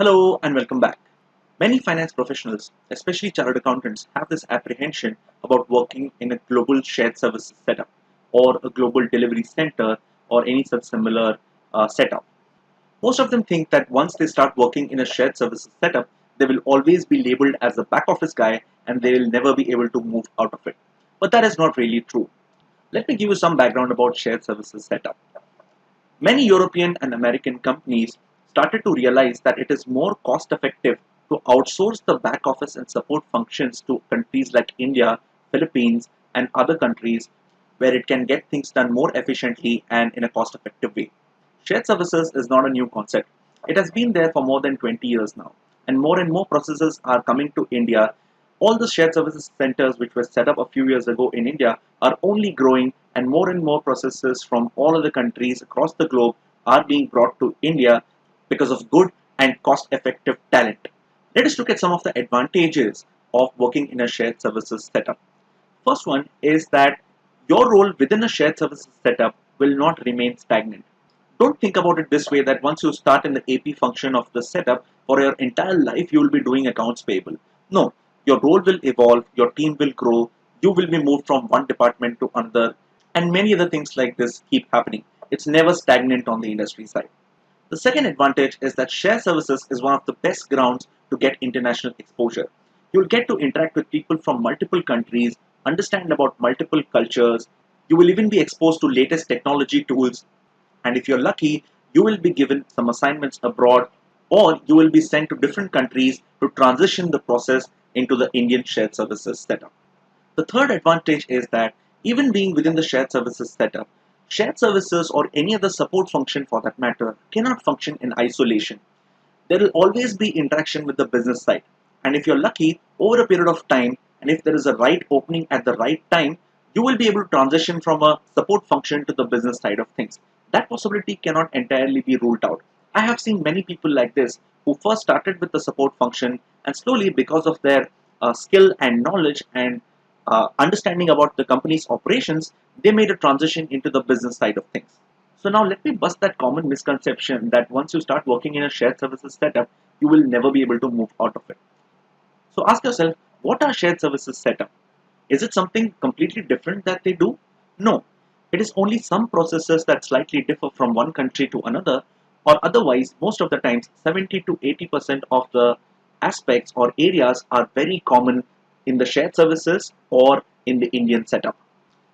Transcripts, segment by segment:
Hello and welcome back. Many finance professionals, especially chartered accountants, have this apprehension about working in a global shared services setup or a global delivery center or any such similar setup. Most of them think that once they start working in a shared services setup, they will always be labeled as a back office guy and they will never be able to move out of it. But that is not really true. Let me give you some background about shared services setup. Many European and American companies started to realize that it is more cost effective to outsource the back office and support functions to countries like India, Philippines, and other countries where it can get things done more efficiently and in a cost effective way. Shared services is not a new concept. It has been there for more than 20 years now, and more processes are coming to India. All the shared services centers which were set up a few years ago in India are only growing, and more processes from all other countries across the globe are being brought to India because of good and cost effective talent. Let us look at some of the advantages of working in a shared services setup. First one is that your role within a shared services setup will not remain stagnant. Don't think about it this way that once you start in the AP function of the setup, for your entire life you will be doing accounts payable. No, your role will evolve, your team will grow, you will be moved from one department to another, and many other things like this keep happening. It's never stagnant on the industry side. The second advantage is that share services is one of the best grounds to get international exposure. You'll get to interact with people from multiple countries, understand about multiple cultures. You will even be exposed to latest technology tools, and if you're lucky, you will be given some assignments abroad, or you will be sent to different countries to transition the process into the Indian shared services setup. The third advantage is that even being within the shared services setup, shared services or any other support function for that matter cannot function in isolation. There will always be interaction with the business side. And if you're lucky, over a period of time, and if there is a right opening at the right time, you will be able to transition from a support function to the business side of things. That possibility cannot entirely be ruled out. I have seen many people like this who first started with the support function, and slowly, because of their skill and knowledge and understanding about the company's operations, they made a transition into the business side of things. So now let me bust that common misconception that once you start working in a shared services setup, you will never be able to move out of it. So ask yourself, what are shared services setup? Is it something completely different that they do? No. It is only some processes that slightly differ from one country to another, or otherwise, most of the times, 70 to 80% of the aspects or areas are very common in the shared services or in the Indian setup.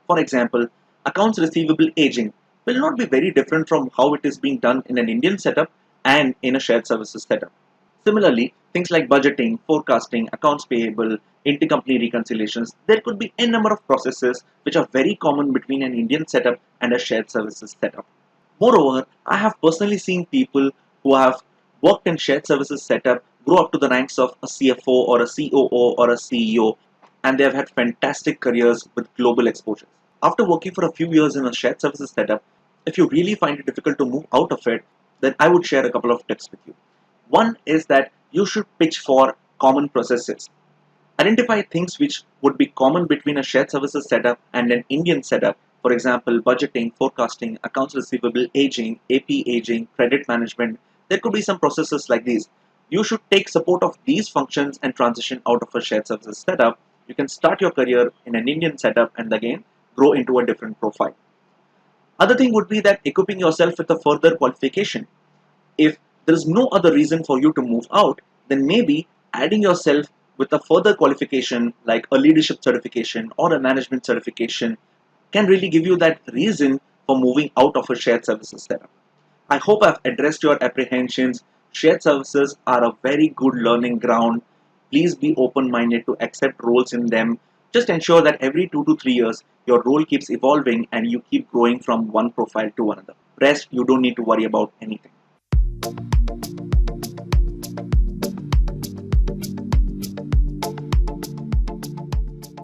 For example, accounts receivable aging will not be very different from how it is being done in an Indian setup and in a shared services setup. Similarly, things like budgeting, forecasting, accounts payable, intercompany reconciliations, there could be a number of processes which are very common between an Indian setup and a shared services setup. Moreover, I have personally seen people who have worked in shared services setup grow up to the ranks of a CFO or a COO or a CEO, and they have had fantastic careers with global exposure. After working for a few years in a shared services setup, if you really find it difficult to move out of it, then I would share a couple of tips with you. One is that you should pitch for common processes. Identify things which would be common between a shared services setup and an Indian setup. For example, budgeting, forecasting, accounts receivable, aging, AP aging, credit management. There could be some processes like these. You should take support of these functions and transition out of a shared services setup. You can start your career in an Indian setup and again grow into a different profile. Other thing would be that equipping yourself with a further qualification. If there is no other reason for you to move out, then maybe adding yourself with a further qualification like a leadership certification or a management certification can really give you that reason for moving out of a shared services setup. I hope I've addressed your apprehensions. Shared services are a very good learning ground. Please be open-minded to accept roles in them. Just ensure that every 2 to 3 years, your role keeps evolving and you keep growing from one profile to another. Rest, you don't need to worry about anything.